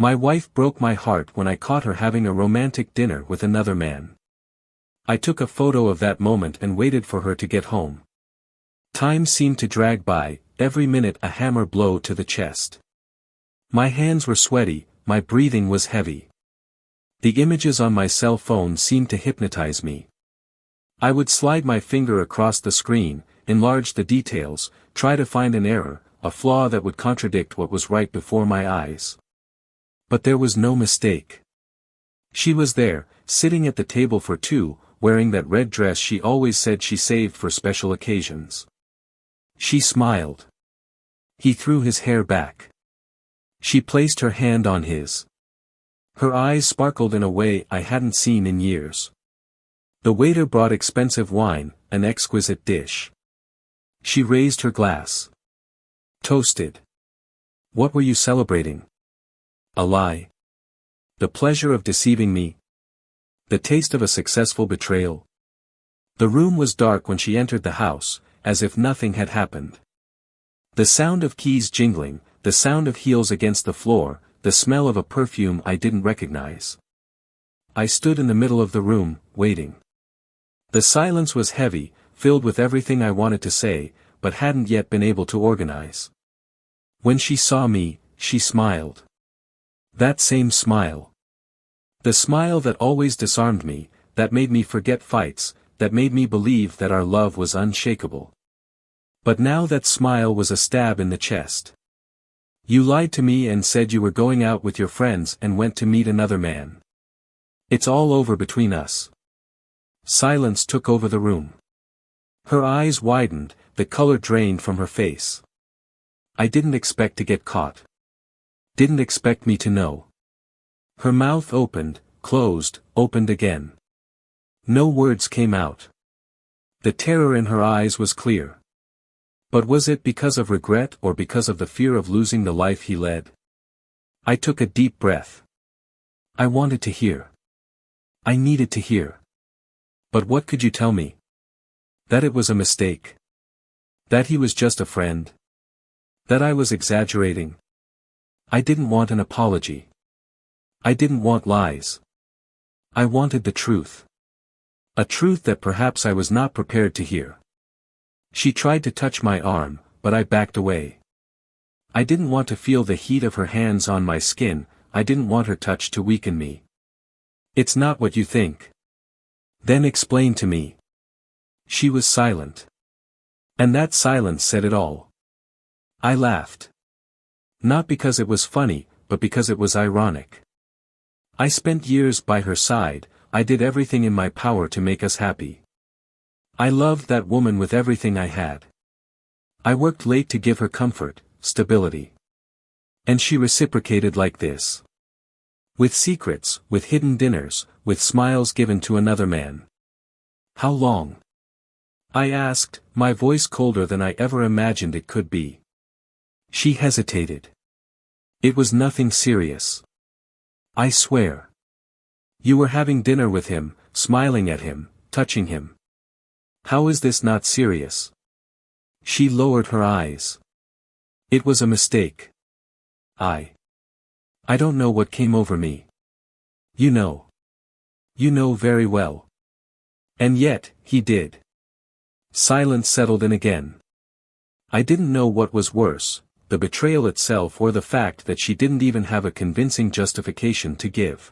My wife broke my heart when I caught her having a romantic dinner with another man. I took a photo of that moment and waited for her to get home. Time seemed to drag by, every minute a hammer blow to the chest. My hands were sweaty, my breathing was heavy. The images on my cell phone seemed to hypnotize me. I would slide my finger across the screen, enlarge the details, try to find an error, a flaw that would contradict what was right before my eyes. But there was no mistake. She was there, sitting at the table for two, wearing that red dress she always said she saved for special occasions. She smiled. He threw his hair back. She placed her hand on his. Her eyes sparkled in a way I hadn't seen in years. The waiter brought expensive wine, an exquisite dish. She raised her glass. Toasted. What were you celebrating? A lie. The pleasure of deceiving me. The taste of a successful betrayal. The room was dark when she entered the house, as if nothing had happened. The sound of keys jingling, the sound of heels against the floor, the smell of a perfume I didn't recognize. I stood in the middle of the room, waiting. The silence was heavy, filled with everything I wanted to say, but hadn't yet been able to organize. When she saw me, she smiled. That same smile. The smile that always disarmed me, that made me forget fights, that made me believe that our love was unshakable. But now that smile was a stab in the chest. You lied to me and said you were going out with your friends and went to meet another man. It's all over between us. Silence took over the room. Her eyes widened, the color drained from her face. I didn't expect to get caught. Didn't expect me to know. Her mouth opened, closed, opened again. No words came out. The terror in her eyes was clear. But was it because of regret or because of the fear of losing the life he led? I took a deep breath. I wanted to hear. I needed to hear. But what could you tell me? That it was a mistake. That he was just a friend. That I was exaggerating. I didn't want an apology. I didn't want lies. I wanted the truth. A truth that perhaps I was not prepared to hear. She tried to touch my arm, but I backed away. I didn't want to feel the heat of her hands on my skin, I didn't want her touch to weaken me. It's not what you think. Then explain to me. She was silent. And that silence said it all. I laughed. Not because it was funny, but because it was ironic. I spent years by her side, I did everything in my power to make us happy. I loved that woman with everything I had. I worked late to give her comfort, stability. And she reciprocated like this. With secrets, with hidden dinners, with smiles given to another man. How long? I asked, my voice colder than I ever imagined it could be. She hesitated. It was nothing serious. I swear. You were having dinner with him, smiling at him, touching him. How is this not serious? She lowered her eyes. It was a mistake. I don't know what came over me. You know. You know very well. And yet, he did. Silence settled in again. I didn't know what was worse, the betrayal itself or the fact that she didn't even have a convincing justification to give.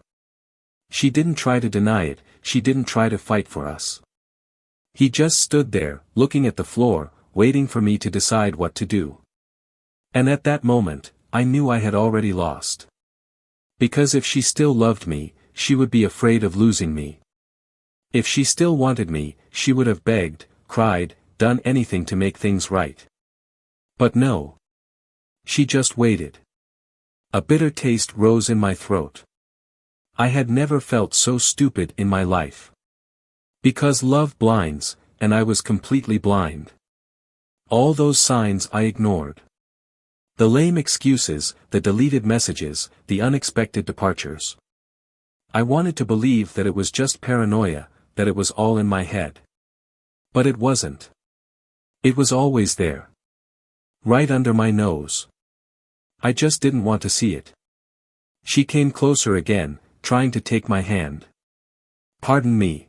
She didn't try to deny it, she didn't try to fight for us. He just stood there, looking at the floor, waiting for me to decide what to do. And at that moment, I knew I had already lost. Because if she still loved me, she would be afraid of losing me. If she still wanted me, she would have begged, cried, done anything to make things right. But no. She just waited. A bitter taste rose in my throat. I had never felt so stupid in my life. Because love blinds, and I was completely blind. All those signs I ignored. The lame excuses, the deleted messages, the unexpected departures. I wanted to believe that it was just paranoia, that it was all in my head. But it wasn't. It was always there. Right under my nose. I just didn't want to see it. She came closer again, trying to take my hand. Pardon me.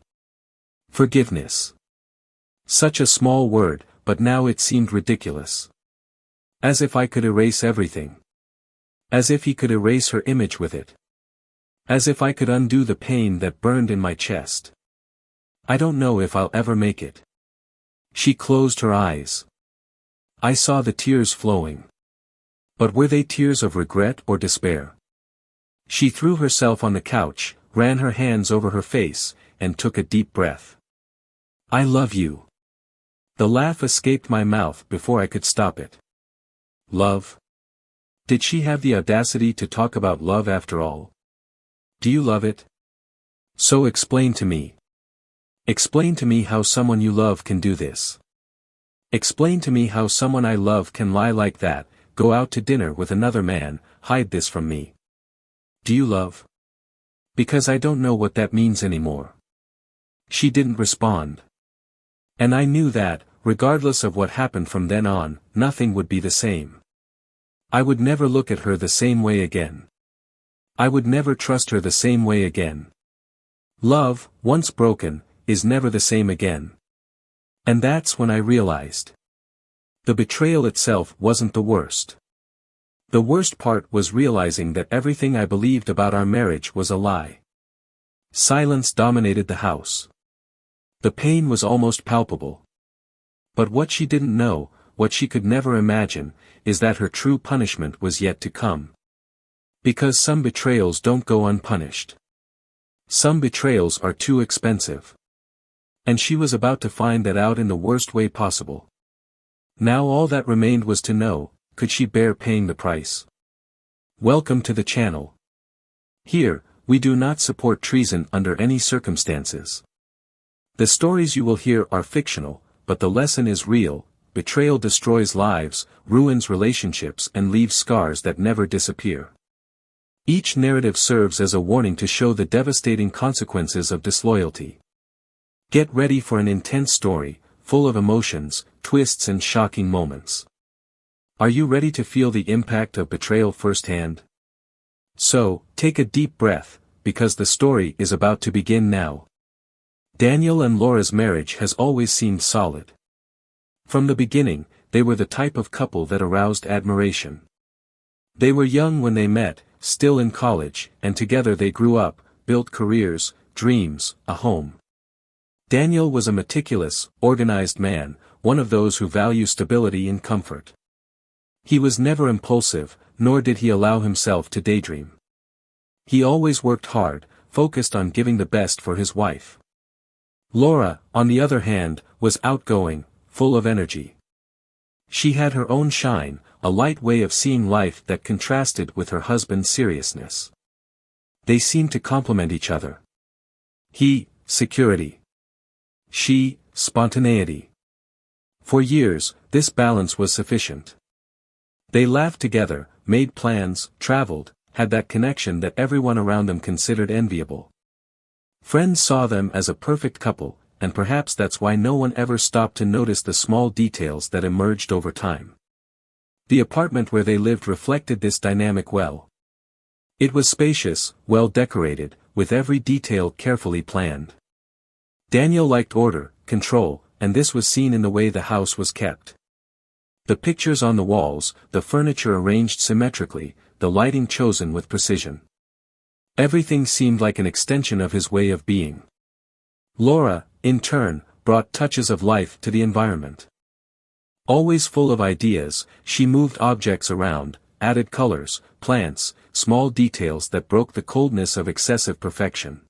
Forgiveness. Such a small word, but now it seemed ridiculous. As if I could erase everything. As if he could erase her image with it. As if I could undo the pain that burned in my chest. I don't know if I'll ever make it. She closed her eyes. I saw the tears flowing. But were they tears of regret or despair? She threw herself on the couch, ran her hands over her face, and took a deep breath. I love you. The laugh escaped my mouth before I could stop it. Love? Did she have the audacity to talk about love after all? Do you love it? So explain to me. Explain to me how someone you love can do this. Explain to me how someone I love can lie like that, go out to dinner with another man, hide this from me. Do you love? Because I don't know what that means anymore. She didn't respond. And I knew that, regardless of what happened from then on, nothing would be the same. I would never look at her the same way again. I would never trust her the same way again. Love, once broken, is never the same again. And that's when I realized. The betrayal itself wasn't the worst. The worst part was realizing that everything I believed about our marriage was a lie. Silence dominated the house. The pain was almost palpable. But what she didn't know, what she could never imagine, is that her true punishment was yet to come. Because some betrayals don't go unpunished. Some betrayals are too expensive. And she was about to find that out in the worst way possible. Now all that remained was to know, could she bear paying the price? Welcome to the channel. Here, we do not support treason under any circumstances. The stories you will hear are fictional, but the lesson is real. Betrayal destroys lives, ruins relationships and leaves scars that never disappear. Each narrative serves as a warning to show the devastating consequences of disloyalty. Get ready for an intense story, full of emotions, twists and shocking moments. Are you ready to feel the impact of betrayal firsthand? So, take a deep breath, because the story is about to begin now. Daniel and Laura's marriage has always seemed solid. From the beginning, they were the type of couple that aroused admiration. They were young when they met, still in college, and together they grew up, built careers, dreams, a home. Daniel was a meticulous, organized man, one of those who value stability and comfort. He was never impulsive, nor did he allow himself to daydream. He always worked hard, focused on giving the best for his wife. Laura, on the other hand, was outgoing, full of energy. She had her own shine, a light way of seeing life that contrasted with her husband's seriousness. They seemed to complement each other. He, security. She, spontaneity. For years, this balance was sufficient. They laughed together, made plans, traveled, had that connection that everyone around them considered enviable. Friends saw them as a perfect couple, and perhaps that's why no one ever stopped to notice the small details that emerged over time. The apartment where they lived reflected this dynamic well. It was spacious, well decorated, with every detail carefully planned. Daniel liked order, control, and this was seen in the way the house was kept. The pictures on the walls, the furniture arranged symmetrically, the lighting chosen with precision. Everything seemed like an extension of his way of being. Laura, in turn, brought touches of life to the environment. Always full of ideas, she moved objects around, added colors, plants, small details that broke the coldness of excessive perfection.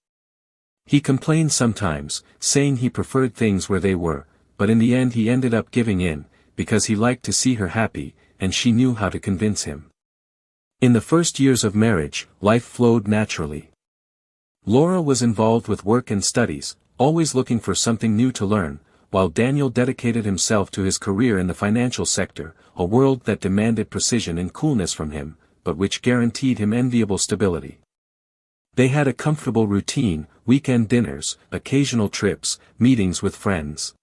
He complained sometimes, saying he preferred things where they were, but in the end he ended up giving in, because he liked to see her happy, and she knew how to convince him. In the first years of marriage, life flowed naturally. Laura was involved with work and studies, always looking for something new to learn, while Daniel dedicated himself to his career in the financial sector, a world that demanded precision and coolness from him, but which guaranteed him enviable stability. They had a comfortable routine, weekend dinners, occasional trips, meetings with friends.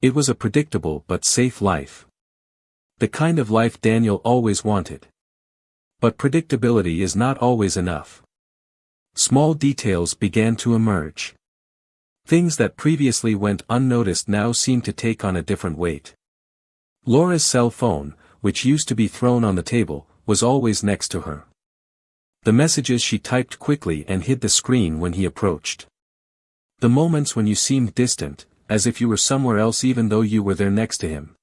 It was a predictable but safe life. The kind of life Daniel always wanted. But predictability is not always enough. Small details began to emerge. Things that previously went unnoticed now seemed to take on a different weight. Laura's cell phone, which used to be thrown on the table, was always next to her. The messages she typed quickly and hid the screen when he approached. The moments when you seemed distant, as if you were somewhere else even though you were there next to him.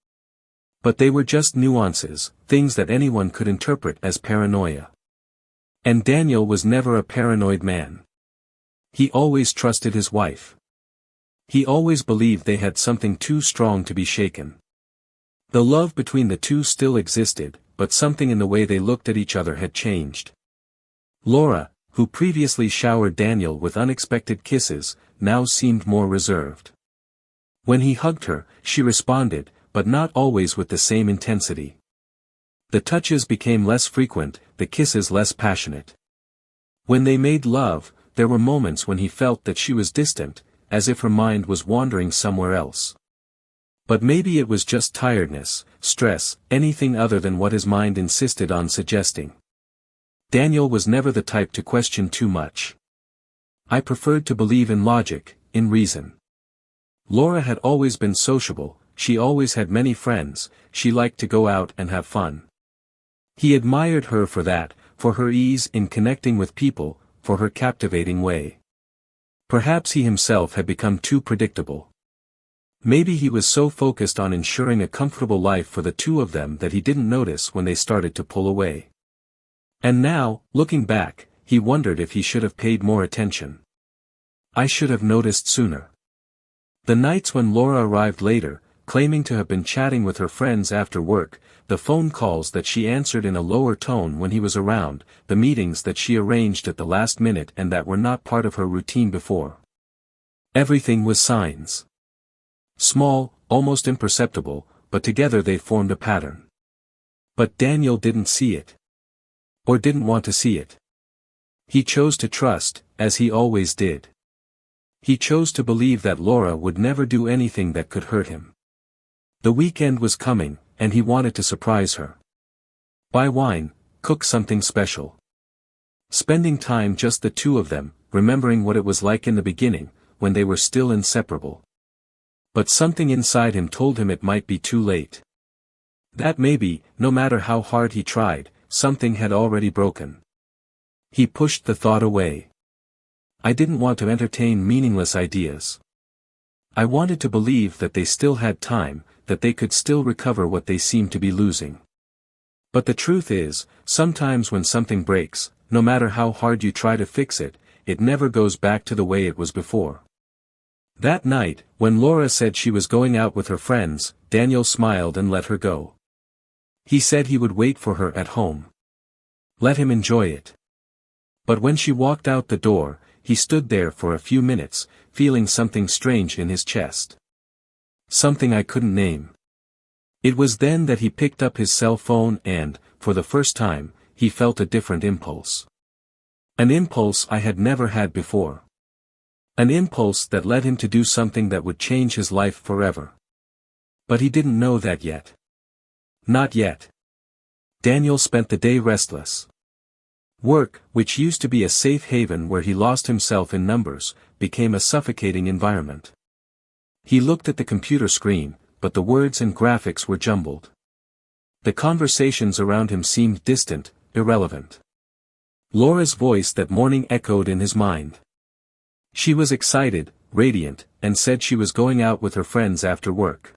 But they were just nuances, things that anyone could interpret as paranoia. And Daniel was never a paranoid man. He always trusted his wife. He always believed they had something too strong to be shaken. The love between the two still existed, but something in the way they looked at each other had changed. Laura, who previously showered Daniel with unexpected kisses, now seemed more reserved. When he hugged her, she responded, but not always with the same intensity. The touches became less frequent, the kisses less passionate. When they made love, there were moments when he felt that she was distant, as if her mind was wandering somewhere else. But maybe it was just tiredness, stress, anything other than what his mind insisted on suggesting. Daniel was never the type to question too much. I preferred to believe in logic, in reason. Laura had always been sociable, she always had many friends, she liked to go out and have fun. He admired her for that, for her ease in connecting with people, for her captivating way. Perhaps he himself had become too predictable. Maybe he was so focused on ensuring a comfortable life for the two of them that he didn't notice when they started to pull away. And now, looking back, he wondered if he should have paid more attention. I should have noticed sooner. The nights when Laura arrived later, claiming to have been chatting with her friends after work, the phone calls that she answered in a lower tone when he was around, the meetings that she arranged at the last minute and that were not part of her routine before. Everything was signs. Small, almost imperceptible, but together they formed a pattern. But Daniel didn't see it. Or didn't want to see it. He chose to trust, as he always did. He chose to believe that Laura would never do anything that could hurt him. The weekend was coming, and he wanted to surprise her. Buy wine, cook something special. Spending time just the two of them, remembering what it was like in the beginning, when they were still inseparable. But something inside him told him it might be too late. That maybe, no matter how hard he tried, something had already broken. He pushed the thought away. I didn't want to entertain meaningless ideas. I wanted to believe that they still had time, that they could still recover what they seemed to be losing. But the truth is, sometimes when something breaks, no matter how hard you try to fix it, it never goes back to the way it was before. That night, when Laura said she was going out with her friends, Daniel smiled and let her go. He said he would wait for her at home. Let him enjoy it. But when she walked out the door, he stood there for a few minutes, feeling something strange in his chest. Something I couldn't name. It was then that he picked up his cell phone and, for the first time, he felt a different impulse. An impulse I had never had before. An impulse that led him to do something that would change his life forever. But he didn't know that yet. Not yet. Daniel spent the day restless. Work, which used to be a safe haven where he lost himself in numbers, became a suffocating environment. He looked at the computer screen, but the words and graphics were jumbled. The conversations around him seemed distant, irrelevant. Laura's voice that morning echoed in his mind. She was excited, radiant, and said she was going out with her friends after work.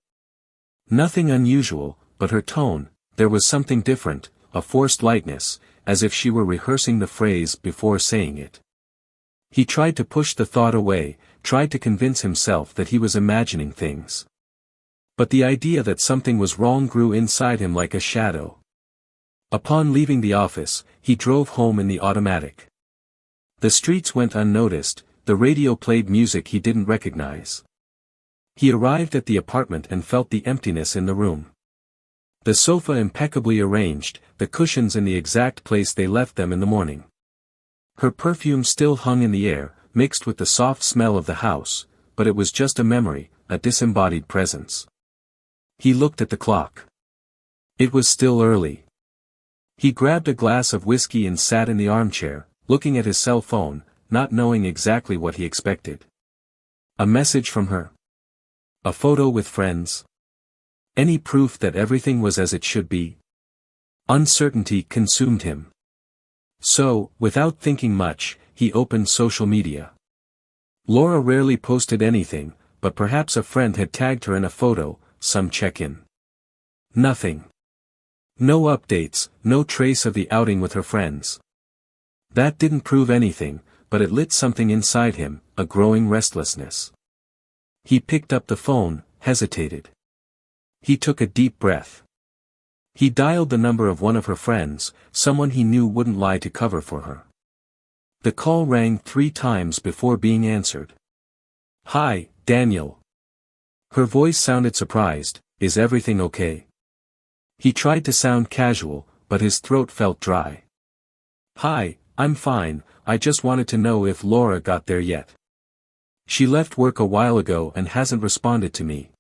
Nothing unusual, but her tone, there was something different, a forced lightness, as if she were rehearsing the phrase before saying it. He tried to push the thought away, tried to convince himself that he was imagining things. But the idea that something was wrong grew inside him like a shadow. Upon leaving the office, he drove home in the automatic. The streets went unnoticed, the radio played music he didn't recognize. He arrived at the apartment and felt the emptiness in the room. The sofa impeccably arranged, the cushions in the exact place they left them in the morning. Her perfume still hung in the air, mixed with the soft smell of the house, but it was just a memory, a disembodied presence. He looked at the clock. It was still early. He grabbed a glass of whiskey and sat in the armchair, looking at his cell phone, not knowing exactly what he expected. A message from her? A photo with friends? Any proof that everything was as it should be? Uncertainty consumed him. So, without thinking much, he opened social media. Laura rarely posted anything, but perhaps a friend had tagged her in a photo, some check-in. Nothing. No updates, no trace of the outing with her friends. That didn't prove anything, but it lit something inside him, a growing restlessness. He picked up the phone, hesitated. He took a deep breath. He dialed the number of one of her friends, someone he knew wouldn't lie to cover for her. The call rang 3 times before being answered. "Hi, Daniel." Her voice sounded surprised. "Is everything okay?" He tried to sound casual, but his throat felt dry. "Hi, I'm fine, I just wanted to know if Laura got there yet. She left work a while ago and hasn't responded to me."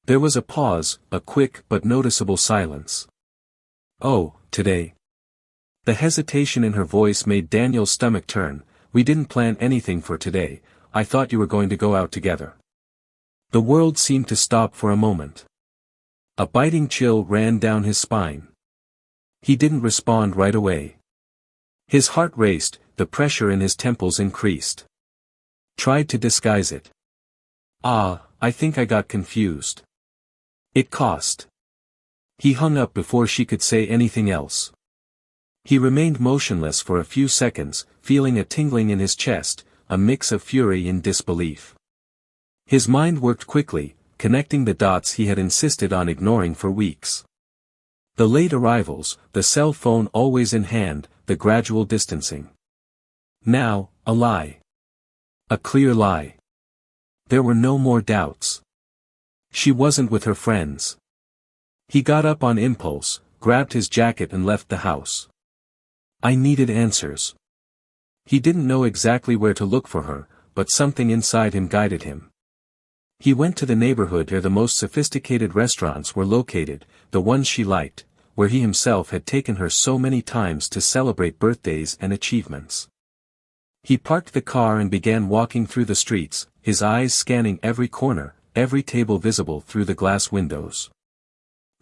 There was a pause, a quick but noticeable silence. "Oh, today?" The hesitation in her voice made Daniel's stomach turn. "We didn't plan anything for today, I thought you were going to go out together." The world seemed to stop for a moment. A biting chill ran down his spine. He didn't respond right away. His heart raced, the pressure in his temples increased. Tried to disguise it. I think I got confused. It cost." He hung up before she could say anything else. He remained motionless for a few seconds, feeling a tingling in his chest, a mix of fury and disbelief. His mind worked quickly, connecting the dots he had insisted on ignoring for weeks. The late arrivals, the cell phone always in hand, the gradual distancing. Now, a lie. A clear lie. There were no more doubts. She wasn't with her friends. He got up on impulse, grabbed his jacket and left the house. I needed answers. He didn't know exactly where to look for her, but something inside him guided him. He went to the neighborhood where the most sophisticated restaurants were located, the ones she liked, where he himself had taken her so many times to celebrate birthdays and achievements. He parked the car and began walking through the streets, his eyes scanning every corner, every table visible through the glass windows.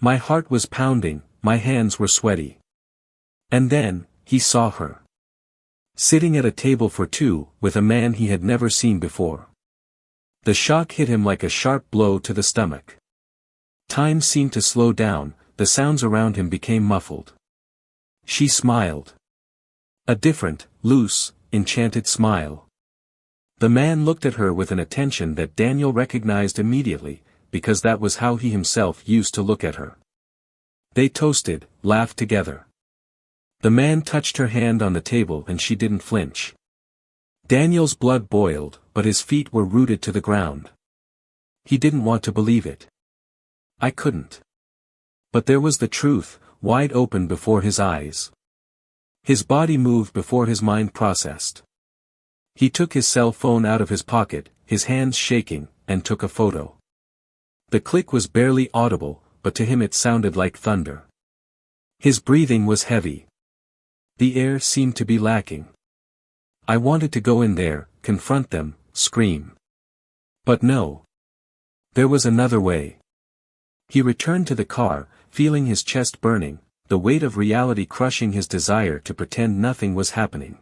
My heart was pounding, my hands were sweaty. And then, he saw her. Sitting at a table for 2, with a man he had never seen before. The shock hit him like a sharp blow to the stomach. Time seemed to slow down, the sounds around him became muffled. She smiled. A different, loose, enchanted smile. The man looked at her with an attention that Daniel recognized immediately, because that was how he himself used to look at her. They toasted, laughed together. The man touched her hand on the table and she didn't flinch. Daniel's blood boiled, but his feet were rooted to the ground. He didn't want to believe it. I couldn't. But there was the truth, wide open before his eyes. His body moved before his mind processed. He took his cell phone out of his pocket, his hands shaking, and took a photo. The click was barely audible, but to him it sounded like thunder. His breathing was heavy. The air seemed to be lacking. I wanted to go in there, confront them, scream. But no. There was another way. He returned to the car, feeling his chest burning, the weight of reality crushing his desire to pretend nothing was happening.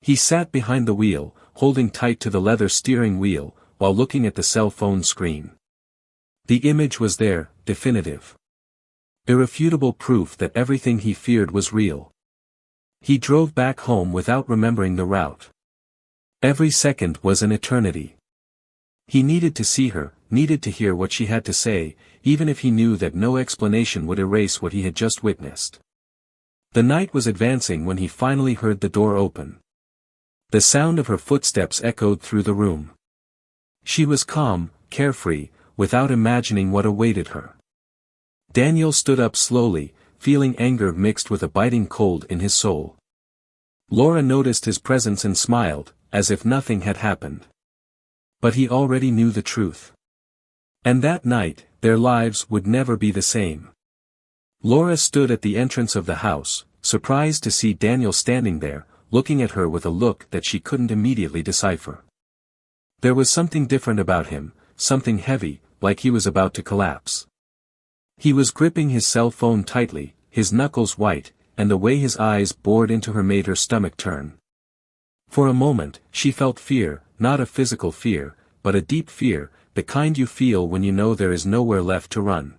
He sat behind the wheel, holding tight to the leather steering wheel, while looking at the cell phone screen. The image was there, definitive. Irrefutable proof that everything he feared was real. He drove back home without remembering the route. Every second was an eternity. He needed to see her, needed to hear what she had to say, even if he knew that no explanation would erase what he had just witnessed. The night was advancing when he finally heard the door open. The sound of her footsteps echoed through the room. She was calm, carefree, without imagining what awaited her. Daniel stood up slowly, feeling anger mixed with a biting cold in his soul. Laura noticed his presence and smiled, as if nothing had happened. But he already knew the truth. And that night, their lives would never be the same. Laura stood at the entrance of the house, surprised to see Daniel standing there, looking at her with a look that she couldn't immediately decipher. There was something different about him, something heavy, like he was about to collapse. He was gripping his cell phone tightly, his knuckles white, and the way his eyes bored into her made her stomach turn. For a moment, she felt fear, not a physical fear, but a deep fear, the kind you feel when you know there is nowhere left to run.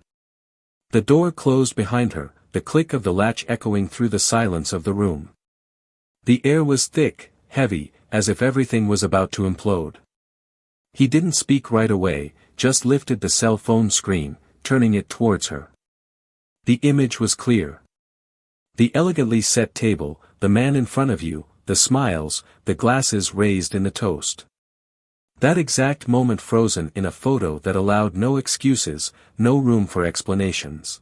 The door closed behind her, the click of the latch echoing through the silence of the room. The air was thick, heavy, as if everything was about to implode. He didn't speak right away, just lifted the cell phone screen, turning it towards her. The image was clear. The elegantly set table, the man in front of you, the smiles, the glasses raised in the toast. That exact moment frozen in a photo that allowed no excuses, no room for explanations.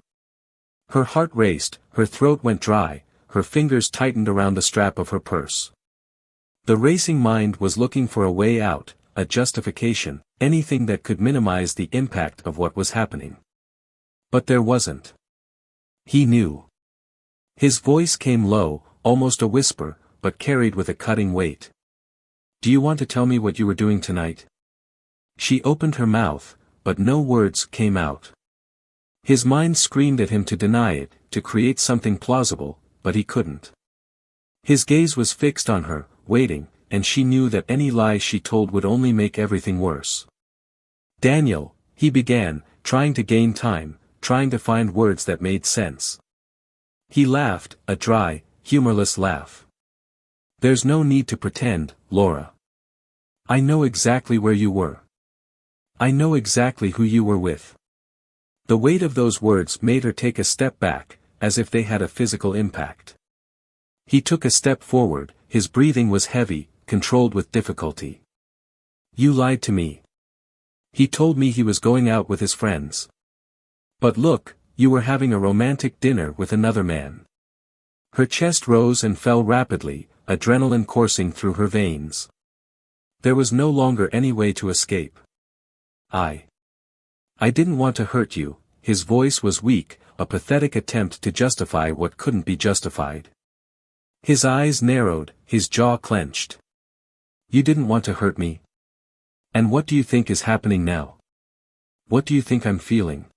Her heart raced, her throat went dry, her fingers tightened around the strap of her purse. The racing mind was looking for a way out, a justification, anything that could minimize the impact of what was happening. But there wasn't. He knew. His voice came low, almost a whisper, but carried with a cutting weight. "Do you want to tell me what you were doing tonight?" She opened her mouth, but no words came out. His mind screamed at him to deny it, to create something plausible, but he couldn't. His gaze was fixed on her, waiting, and she knew that any lie she told would only make everything worse. "Daniel," he began, trying to gain time, trying to find words that made sense. He laughed, a dry, humorless laugh. "There's no need to pretend, Laura. I know exactly where you were. I know exactly who you were with." The weight of those words made her take a step back, as if they had a physical impact. He took a step forward, his breathing was heavy, controlled with difficulty. "You lied to me. He told me he was going out with his friends. But look, you were having a romantic dinner with another man." Her chest rose and fell rapidly, adrenaline coursing through her veins. There was no longer any way to escape. I didn't want to hurt you." His voice was weak, a pathetic attempt to justify what couldn't be justified. His eyes narrowed, his jaw clenched. "You didn't want to hurt me? And what do you think is happening now? What do you think I'm feeling?"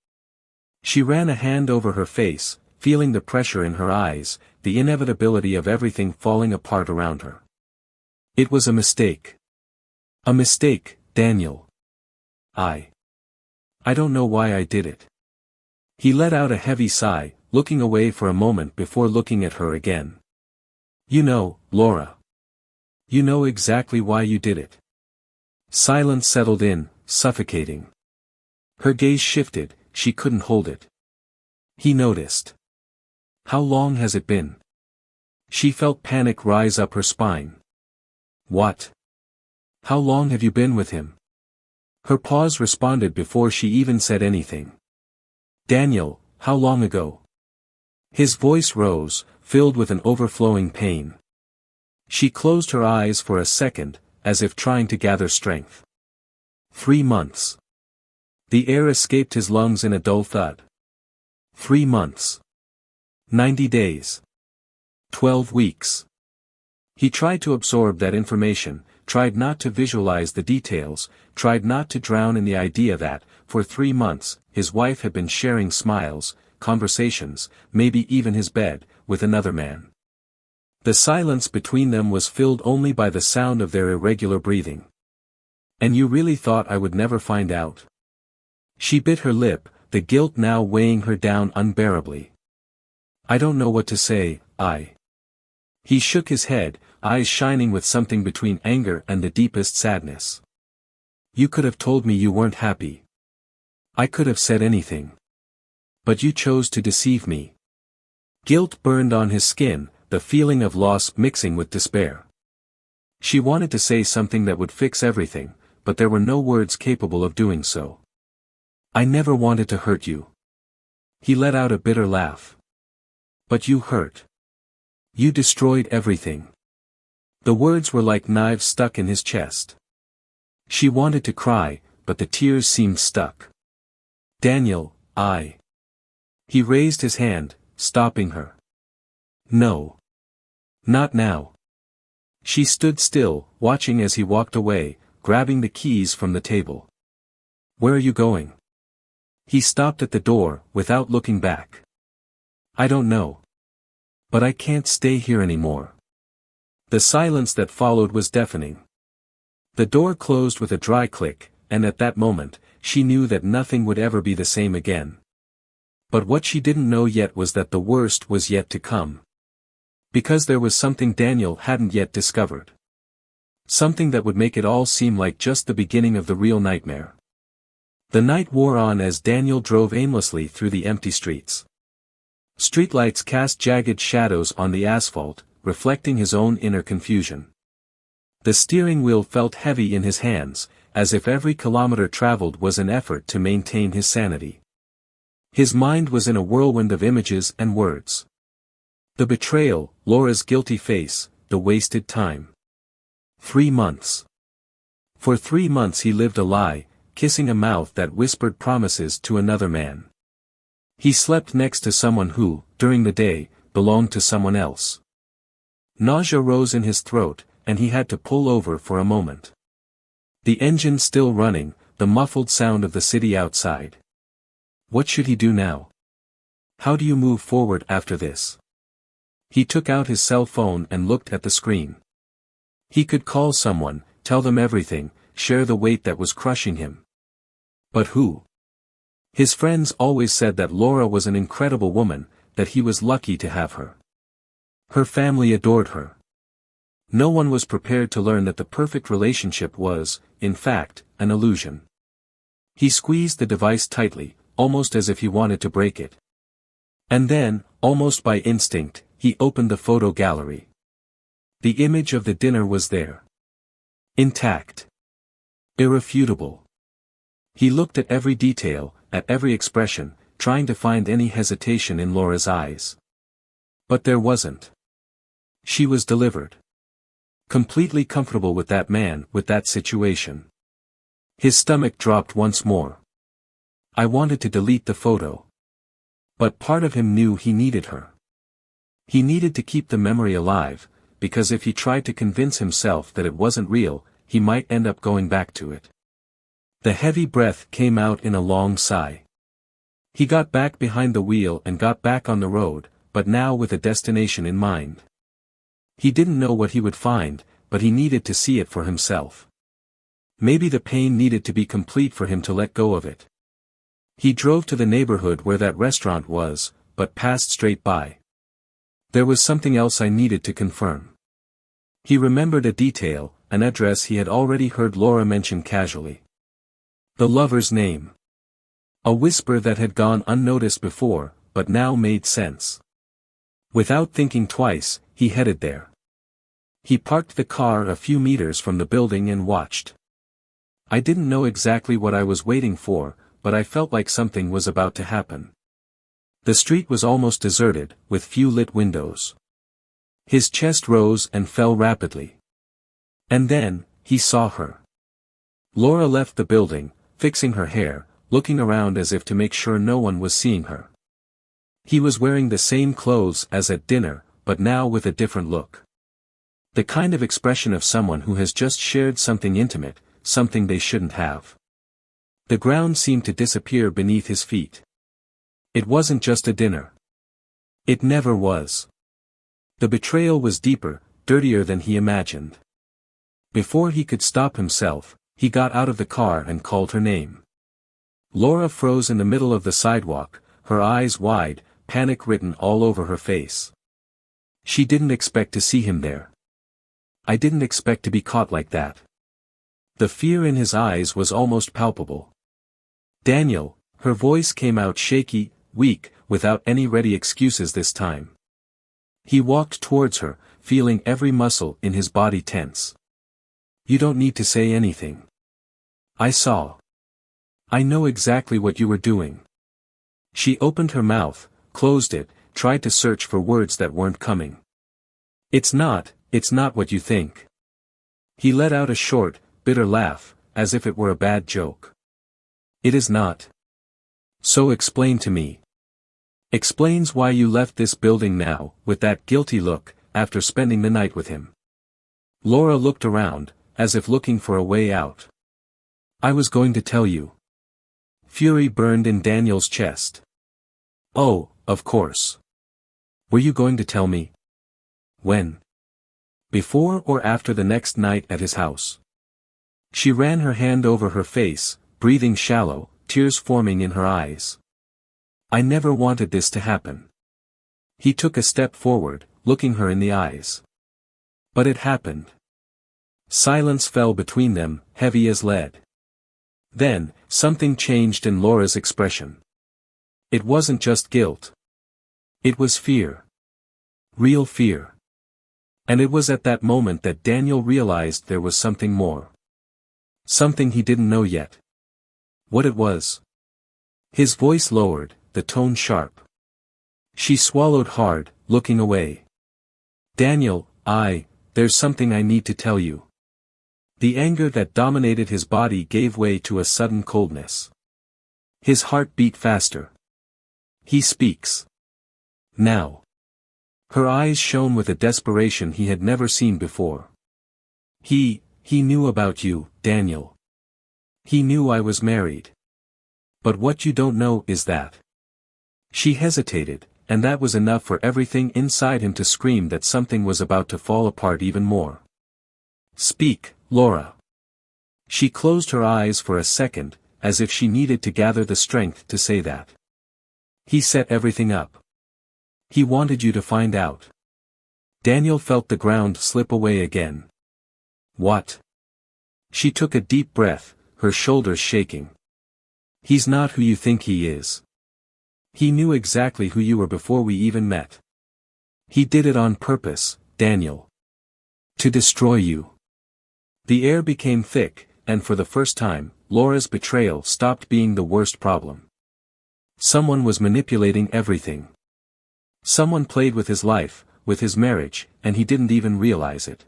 She ran a hand over her face, feeling the pressure in her eyes, the inevitability of everything falling apart around her. "It was a mistake. A mistake, Daniel. I don't know why I did it." He let out a heavy sigh, looking away for a moment before looking at her again. "You know, Laura. You know exactly why you did it." Silence settled in, suffocating. Her gaze shifted, she couldn't hold it. He noticed. "How long has it been?" She felt panic rise up her spine. "What? How long have you been with him?" Her pause responded before she even said anything. "Daniel, how long ago?" His voice rose, filled with an overflowing pain. She closed her eyes for a second, as if trying to gather strength. 3 months. The air escaped his lungs in a dull thud. 3 months. 90 days. 12 weeks. He tried to absorb that information, tried not to visualize the details, tried not to drown in the idea that, for 3 months, his wife had been sharing smiles, conversations, maybe even his bed, with another man. The silence between them was filled only by the sound of their irregular breathing. "And you really thought I would never find out?" She bit her lip, the guilt now weighing her down unbearably. "I don't know what to say, He shook his head, eyes shining with something between anger and the deepest sadness. "You could have told me you weren't happy. I could have said anything. But you chose to deceive me." Guilt burned on his skin, the feeling of loss mixing with despair. She wanted to say something that would fix everything, but there were no words capable of doing so. "I never wanted to hurt you." He let out a bitter laugh. "But you hurt. You destroyed everything." The words were like knives stuck in his chest. She wanted to cry, but the tears seemed stuck. "Daniel, He raised his hand, stopping her. No. Not now. She stood still, watching as he walked away, grabbing the keys from the table. Where are you going? He stopped at the door, without looking back. I don't know. But I can't stay here anymore. The silence that followed was deafening. The door closed with a dry click, and at that moment, she knew that nothing would ever be the same again. But what she didn't know yet was that the worst was yet to come. Because there was something Daniel hadn't yet discovered. Something that would make it all seem like just the beginning of the real nightmare. The night wore on as Daniel drove aimlessly through the empty streets. Streetlights cast jagged shadows on the asphalt, reflecting his own inner confusion. The steering wheel felt heavy in his hands, as if every kilometer traveled was an effort to maintain his sanity. His mind was in a whirlwind of images and words. The betrayal, Laura's guilty face, the wasted time. 3 months. For 3 months he lived a lie, kissing a mouth that whispered promises to another man. He slept next to someone who, during the day, belonged to someone else. Nausea rose in his throat, and he had to pull over for a moment. The engine still running, the muffled sound of the city outside. What should he do now? How do you move forward after this? He took out his cell phone and looked at the screen. He could call someone, tell them everything, share the weight that was crushing him. But who? His friends always said that Laura was an incredible woman, that he was lucky to have her. Her family adored her. No one was prepared to learn that the perfect relationship was, in fact, an illusion. He squeezed the device tightly, almost as if he wanted to break it. And then, almost by instinct, he opened the photo gallery. The image of the dinner was there. Intact. Irrefutable. He looked at every detail, at every expression, trying to find any hesitation in Laura's eyes. But there wasn't. She was delivered. Completely comfortable with that man, with that situation. His stomach dropped once more. I wanted to delete the photo. But part of him knew he needed her. He needed to keep the memory alive, because if he tried to convince himself that it wasn't real, he might end up going back to it. The heavy breath came out in a long sigh. He got back behind the wheel and got back on the road, but now with a destination in mind. He didn't know what he would find, but he needed to see it for himself. Maybe the pain needed to be complete for him to let go of it. He drove to the neighborhood where that restaurant was, but passed straight by. There was something else I needed to confirm. He remembered a detail, an address he had already heard Laura mention casually. The lover's name. A whisper that had gone unnoticed before, but now made sense. Without thinking twice, he headed there. He parked the car a few meters from the building and watched. I didn't know exactly what I was waiting for, but I felt like something was about to happen. The street was almost deserted, with few lit windows. His chest rose and fell rapidly. And then, he saw her. Laura left the building, fixing her hair, looking around as if to make sure no one was seeing her. He was wearing the same clothes as at dinner, but now with a different look. The kind of expression of someone who has just shared something intimate, something they shouldn't have. The ground seemed to disappear beneath his feet. It wasn't just a dinner. It never was. The betrayal was deeper, dirtier than he imagined. Before he could stop himself, he got out of the car and called her name. Laura froze in the middle of the sidewalk, her eyes wide, panic written all over her face. She didn't expect to see him there. I didn't expect to be caught like that. The fear in his eyes was almost palpable. Daniel, her voice came out shaky, weak, without any ready excuses this time. He walked towards her, feeling every muscle in his body tense. You don't need to say anything. I saw. I know exactly what you were doing. She opened her mouth, closed it, tried to search for words that weren't coming. It's not what you think. He let out a short, bitter laugh, as if it were a bad joke. It is not. So explain to me. Explains why you left this building now, with that guilty look, after spending the night with him. Laura looked around, as if looking for a way out. I was going to tell you. Fury burned in Daniel's chest. Oh, of course. Were you going to tell me? When? Before or after the next night at his house? She ran her hand over her face, breathing shallow, tears forming in her eyes. I never wanted this to happen. He took a step forward, looking her in the eyes. But it happened. Silence fell between them, heavy as lead. Then, something changed in Laura's expression. It wasn't just guilt. It was fear. Real fear. And it was at that moment that Daniel realized there was something more. Something he didn't know yet. What it was. His voice lowered, the tone sharp. She swallowed hard, looking away. Daniel, there's something I need to tell you. The anger that dominated his body gave way to a sudden coldness. His heart beat faster. He speaks. Now. Her eyes shone with a desperation he had never seen before. He knew about you, Daniel. He knew I was married. But what you don't know is that. She hesitated, and that was enough for everything inside him to scream that something was about to fall apart even more. Speak, Laura. She closed her eyes for a second, as if she needed to gather the strength to say that. He set everything up. He wanted you to find out. Daniel felt the ground slip away again. What? She took a deep breath, her shoulders shaking. He's not who you think he is. He knew exactly who you were before we even met. He did it on purpose, Daniel. To destroy you. The air became thick, and for the first time, Laura's betrayal stopped being the worst problem. Someone was manipulating everything. Someone played with his life, with his marriage, and he didn't even realize it.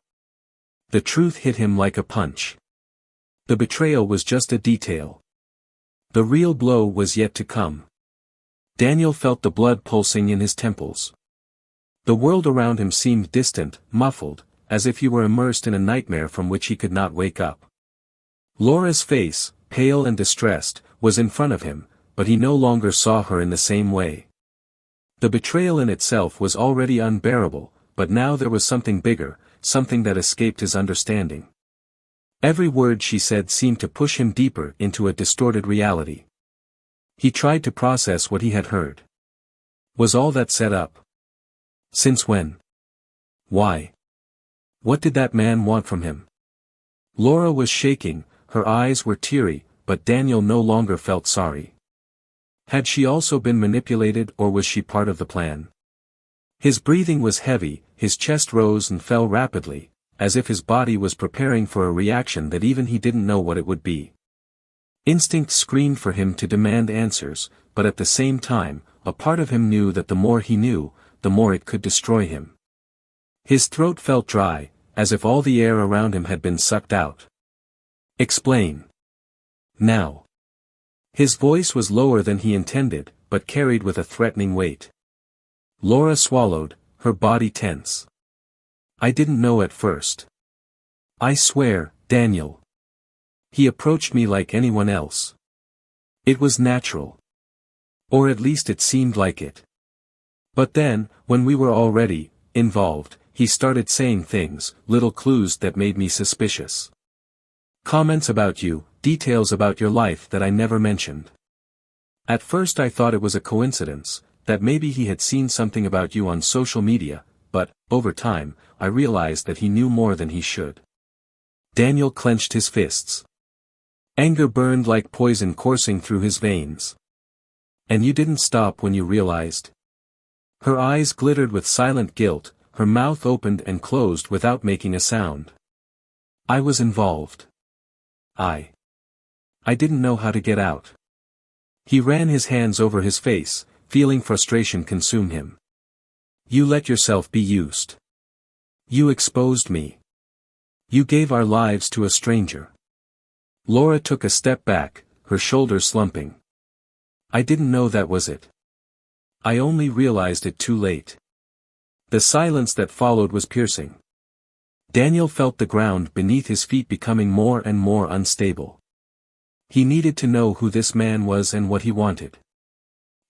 The truth hit him like a punch. The betrayal was just a detail. The real blow was yet to come. Daniel felt the blood pulsing in his temples. The world around him seemed distant, muffled, as if he were immersed in a nightmare from which he could not wake up. Laura's face, pale and distressed, was in front of him, but he no longer saw her in the same way. The betrayal in itself was already unbearable, but now there was something bigger, something that escaped his understanding. Every word she said seemed to push him deeper into a distorted reality. He tried to process what he had heard. Was all that set up? Since when? Why? What did that man want from him? Laura was shaking, her eyes were teary, but Daniel no longer felt sorry. Had she also been manipulated, or was she part of the plan? His breathing was heavy, his chest rose and fell rapidly, as if his body was preparing for a reaction that even he didn't know what it would be. Instinct screamed for him to demand answers, but at the same time, a part of him knew that the more he knew, the more it could destroy him. His throat felt dry, as if all the air around him had been sucked out. Explain. Now. His voice was lower than he intended, but carried with a threatening weight. Laura swallowed, her body tense. I didn't know at first. I swear, Daniel. He approached me like anyone else. It was natural. Or at least it seemed like it. But then, when we were already involved, he started saying things, little clues that made me suspicious. Comments about you, details about your life that I never mentioned. At first I thought it was a coincidence, that maybe he had seen something about you on social media, but, over time, I realized that he knew more than he should. Daniel clenched his fists. Anger burned like poison coursing through his veins. And you didn't stop when you realized? Her eyes glittered with silent guilt, her mouth opened and closed without making a sound. I was involved. I didn't know how to get out. He ran his hands over his face, feeling frustration consume him. You let yourself be used. You exposed me. You gave our lives to a stranger. Laura took a step back, her shoulders slumping. I didn't know that was it. I only realized it too late. The silence that followed was piercing. Daniel felt the ground beneath his feet becoming more and more unstable. He needed to know who this man was and what he wanted.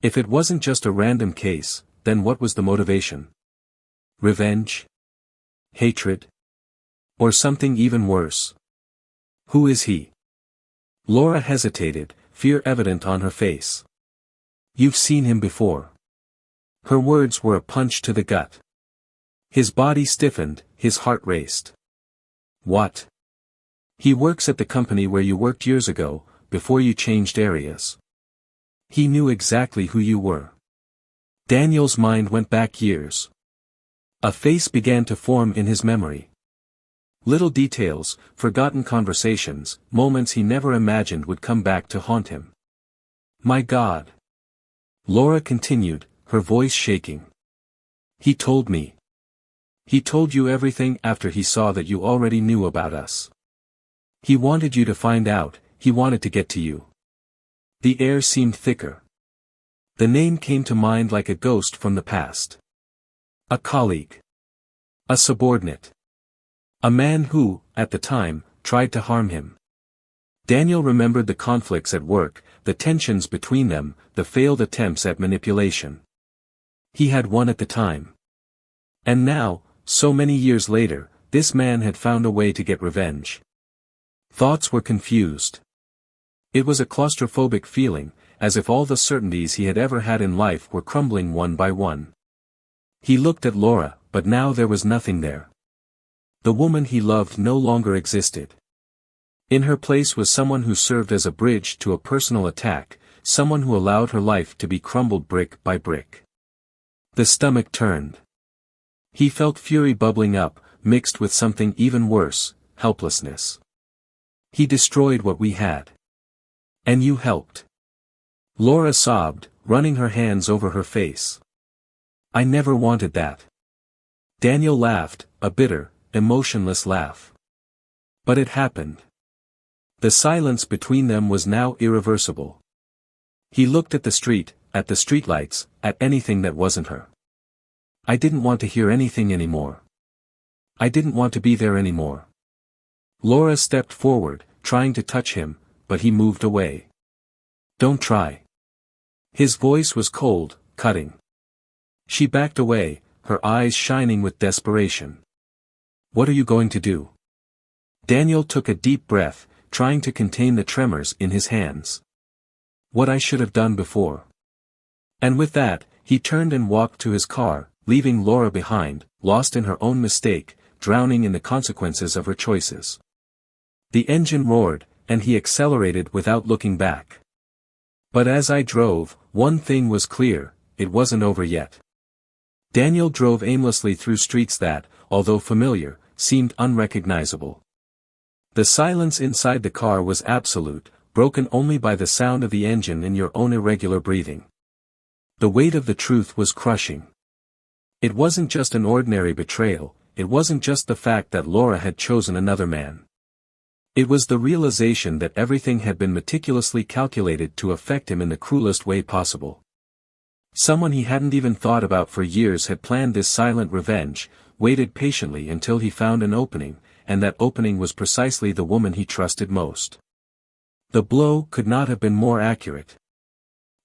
If it wasn't just a random case, then what was the motivation? Revenge? Hatred? Or something even worse? Who is he? Laura hesitated, fear evident on her face. You've seen him before. Her words were a punch to the gut. His body stiffened, his heart raced. What? He works at the company where you worked years ago, before you changed areas. He knew exactly who you were. Daniel's mind went back years. A face began to form in his memory. Little details, forgotten conversations, moments he never imagined would come back to haunt him. My God! Laura continued, her voice shaking. He told me. He told you everything after he saw that you already knew about us. He wanted you to find out, he wanted to get to you. The air seemed thicker. The name came to mind like a ghost from the past. A colleague. A subordinate. A man who, at the time, tried to harm him. Daniel remembered the conflicts at work, the tensions between them, the failed attempts at manipulation. He had won at the time. And now, so many years later, this man had found a way to get revenge. Thoughts were confused. It was a claustrophobic feeling, as if all the certainties he had ever had in life were crumbling one by one. He looked at Laura, but now there was nothing there. The woman he loved no longer existed. In her place was someone who served as a bridge to a personal attack, someone who allowed her life to be crumbled brick by brick. The stomach turned. He felt fury bubbling up, mixed with something even worse, helplessness. He destroyed what we had. And you helped. Laura sobbed, running her hands over her face. I never wanted that. Daniel laughed, a bitter, emotionless laugh. But it happened. The silence between them was now irreversible. He looked at the street, at the streetlights, at anything that wasn't her. I didn't want to hear anything anymore. I didn't want to be there anymore. Laura stepped forward, trying to touch him, but he moved away. Don't try. His voice was cold, cutting. She backed away, her eyes shining with desperation. What are you going to do? Daniel took a deep breath, trying to contain the tremors in his hands. What I should have done before. And with that, he turned and walked to his car, leaving Laura behind, lost in her own mistake, drowning in the consequences of her choices. The engine roared, and he accelerated without looking back. But as I drove, one thing was clear, it wasn't over yet. Daniel drove aimlessly through streets that, although familiar, seemed unrecognizable. The silence inside the car was absolute, broken only by the sound of the engine and your own irregular breathing. The weight of the truth was crushing. It wasn't just an ordinary betrayal, it wasn't just the fact that Laura had chosen another man. It was the realization that everything had been meticulously calculated to affect him in the cruelest way possible. Someone he hadn't even thought about for years had planned this silent revenge, waited patiently until he found an opening, and that opening was precisely the woman he trusted most. The blow could not have been more accurate.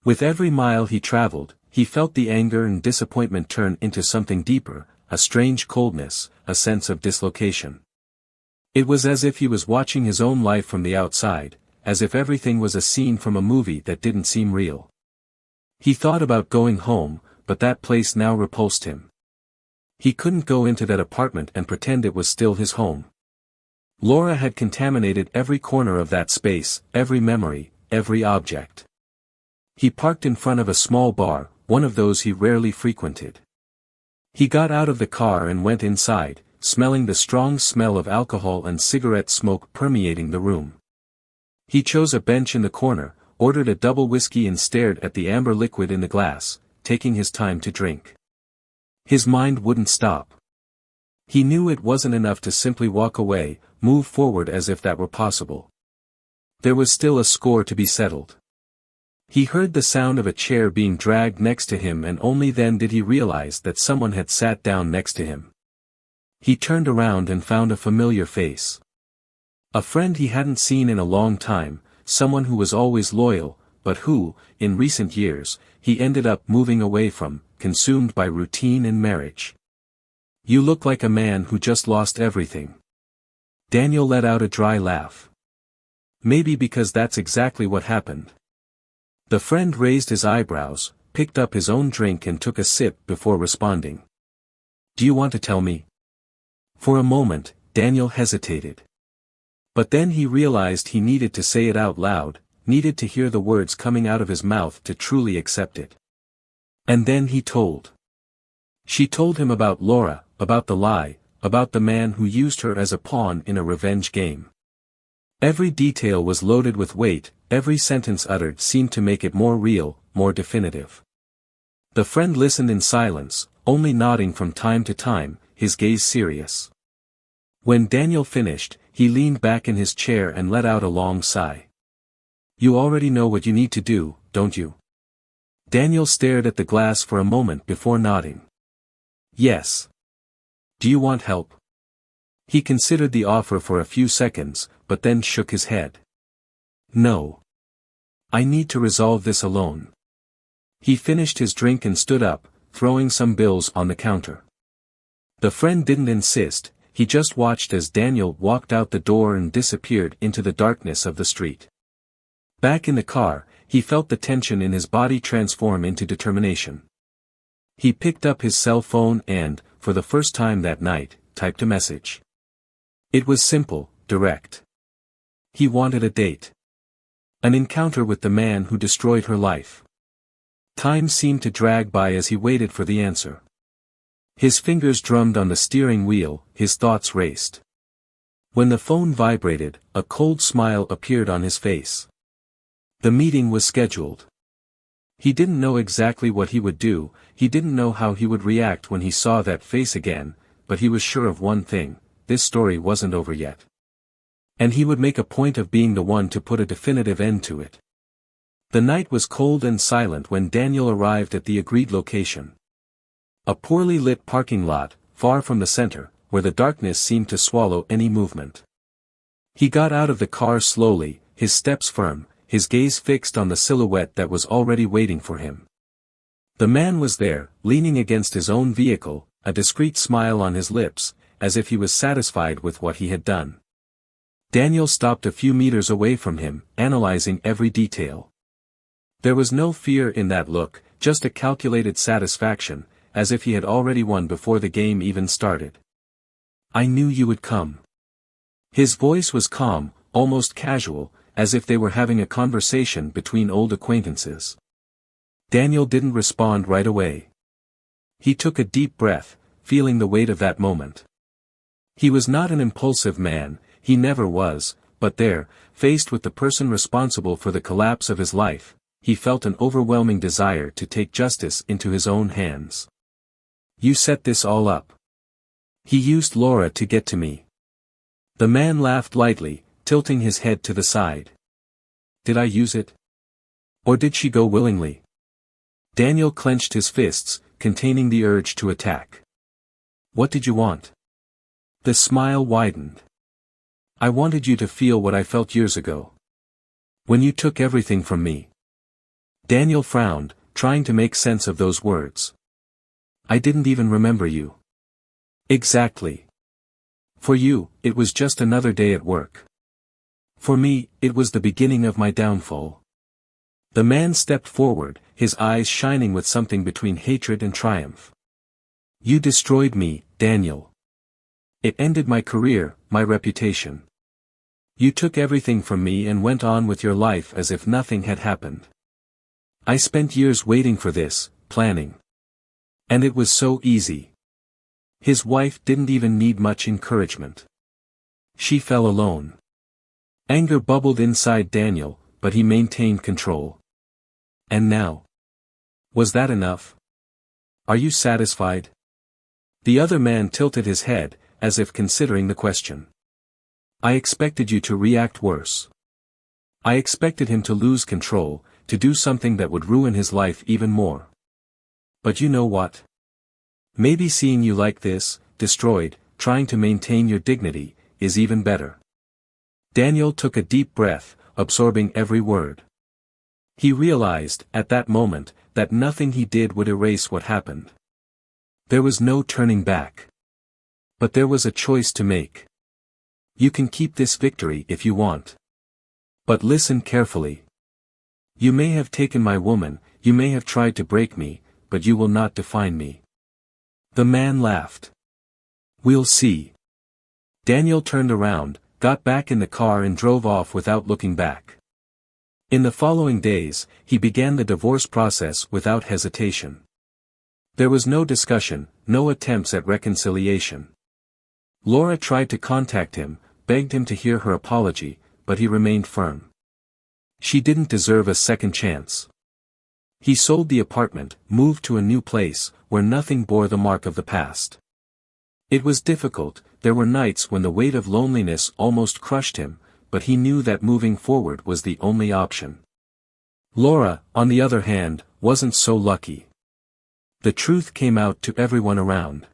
With every mile he traveled, he felt the anger and disappointment turn into something deeper, a strange coldness, a sense of dislocation. It was as if he was watching his own life from the outside, as if everything was a scene from a movie that didn't seem real. He thought about going home, but that place now repulsed him. He couldn't go into that apartment and pretend it was still his home. Laura had contaminated every corner of that space, every memory, every object. He parked in front of a small bar, one of those he rarely frequented. He got out of the car and went inside, smelling the strong smell of alcohol and cigarette smoke permeating the room. He chose a bench in the corner, ordered a double whiskey and stared at the amber liquid in the glass, taking his time to drink. His mind wouldn't stop. He knew it wasn't enough to simply walk away, move forward as if that were possible. There was still a score to be settled. He heard the sound of a chair being dragged next to him, and only then did he realize that someone had sat down next to him. He turned around and found a familiar face. A friend he hadn't seen in a long time, someone who was always loyal, but who, in recent years, he ended up moving away from, consumed by routine and marriage. "You look like a man who just lost everything." Daniel let out a dry laugh. "Maybe because that's exactly what happened." The friend raised his eyebrows, picked up his own drink and took a sip before responding. "Do you want to tell me?" For a moment, Daniel hesitated. But then he realized he needed to say it out loud, needed to hear the words coming out of his mouth to truly accept it. And then he told. She told him about Laura, about the lie, about the man who used her as a pawn in a revenge game. Every detail was loaded with weight, every sentence uttered seemed to make it more real, more definitive. The friend listened in silence, only nodding from time to time, his gaze serious. When Daniel finished, he leaned back in his chair and let out a long sigh. "You already know what you need to do, don't you?" Daniel stared at the glass for a moment before nodding. "Yes. Do you want help?" He considered the offer for a few seconds, but then shook his head. "No. I need to resolve this alone." He finished his drink and stood up, throwing some bills on the counter. The friend didn't insist, he just watched as Daniel walked out the door and disappeared into the darkness of the street. Back in the car, he felt the tension in his body transform into determination. He picked up his cell phone and, for the first time that night, typed a message. It was simple, direct. He wanted a date. An encounter with the man who destroyed her life. Time seemed to drag by as he waited for the answer. His fingers drummed on the steering wheel, his thoughts raced. When the phone vibrated, a cold smile appeared on his face. The meeting was scheduled. He didn't know exactly what he would do, he didn't know how he would react when he saw that face again, but he was sure of one thing: this story wasn't over yet. And he would make a point of being the one to put a definitive end to it. The night was cold and silent when Daniel arrived at the agreed location. A poorly lit parking lot, far from the center, where the darkness seemed to swallow any movement. He got out of the car slowly, his steps firm, his gaze fixed on the silhouette that was already waiting for him. The man was there, leaning against his own vehicle, a discreet smile on his lips, as if he was satisfied with what he had done. Daniel stopped a few meters away from him, analyzing every detail. There was no fear in that look, just a calculated satisfaction, as if he had already won before the game even started. "I knew you would come." His voice was calm, almost casual, as if they were having a conversation between old acquaintances. Daniel didn't respond right away. He took a deep breath, feeling the weight of that moment. He was not an impulsive man, he never was, but there, faced with the person responsible for the collapse of his life, he felt an overwhelming desire to take justice into his own hands. "You set this all up. He used Laura to get to me." The man laughed lightly, tilting his head to the side. "Did I use it? Or did she go willingly?" Daniel clenched his fists, containing the urge to attack. "What did you want?" The smile widened. "I wanted you to feel what I felt years ago. When you took everything from me." Daniel frowned, trying to make sense of those words. "I didn't even remember you." "Exactly. For you, it was just another day at work. For me, it was the beginning of my downfall." The man stepped forward, his eyes shining with something between hatred and triumph. "You destroyed me, Daniel. It ended my career, my reputation. You took everything from me and went on with your life as if nothing had happened. I spent years waiting for this, planning. And it was so easy." His wife didn't even need much encouragement. She fell alone. Anger bubbled inside Daniel, but he maintained control. "And now? Was that enough? Are you satisfied?" The other man tilted his head, as if considering the question. "I expected you to react worse. I expected him to lose control, to do something that would ruin his life even more. But you know what? Maybe seeing you like this, destroyed, trying to maintain your dignity, is even better. Daniel took a deep breath, absorbing every word. He realized, at that moment, that nothing he did would erase what happened. There was no turning back. But there was a choice to make. You can keep this victory if you want. But listen carefully. You may have taken my woman, you may have tried to break me, but you will not define me. The man laughed. We'll see. Daniel turned around, got back in the car and drove off without looking back. In the following days, he began the divorce process without hesitation. There was no discussion, no attempts at reconciliation. Laura tried to contact him, begged him to hear her apology, but he remained firm. She didn't deserve a second chance. He sold the apartment, moved to a new place, where nothing bore the mark of the past. It was difficult, there were nights when the weight of loneliness almost crushed him, but he knew that moving forward was the only option. Laura, on the other hand, wasn't so lucky. The truth came out to everyone around.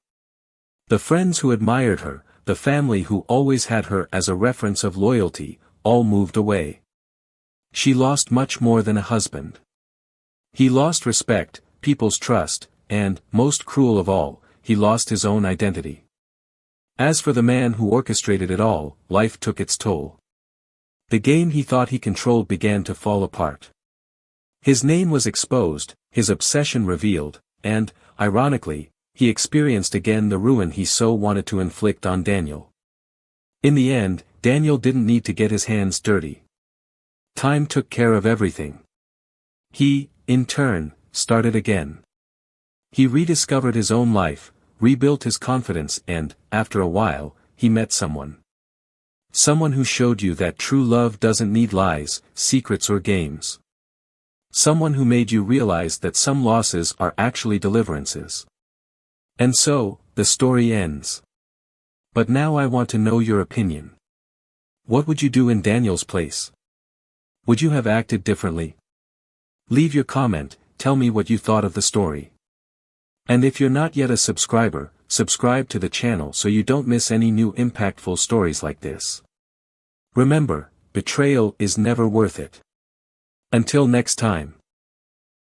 The friends who admired her, the family who always had her as a reference of loyalty, all moved away. She lost much more than a husband. He lost respect, people's trust, and, most cruel of all, he lost his own identity. As for the man who orchestrated it all, life took its toll. The game he thought he controlled began to fall apart. His name was exposed, his obsession revealed, and, ironically, he experienced again the ruin he so wanted to inflict on Daniel. In the end, Daniel didn't need to get his hands dirty. Time took care of everything. He, in turn, started again. He rediscovered his own life, rebuilt his confidence and, after a while, he met someone. Someone who showed you that true love doesn't need lies, secrets or games. Someone who made you realize that some losses are actually deliverances. And so, the story ends. But now I want to know your opinion. What would you do in Daniel's place? Would you have acted differently? Leave your comment, tell me what you thought of the story. And if you're not yet a subscriber, subscribe to the channel so you don't miss any new impactful stories like this. Remember, betrayal is never worth it. Until next time.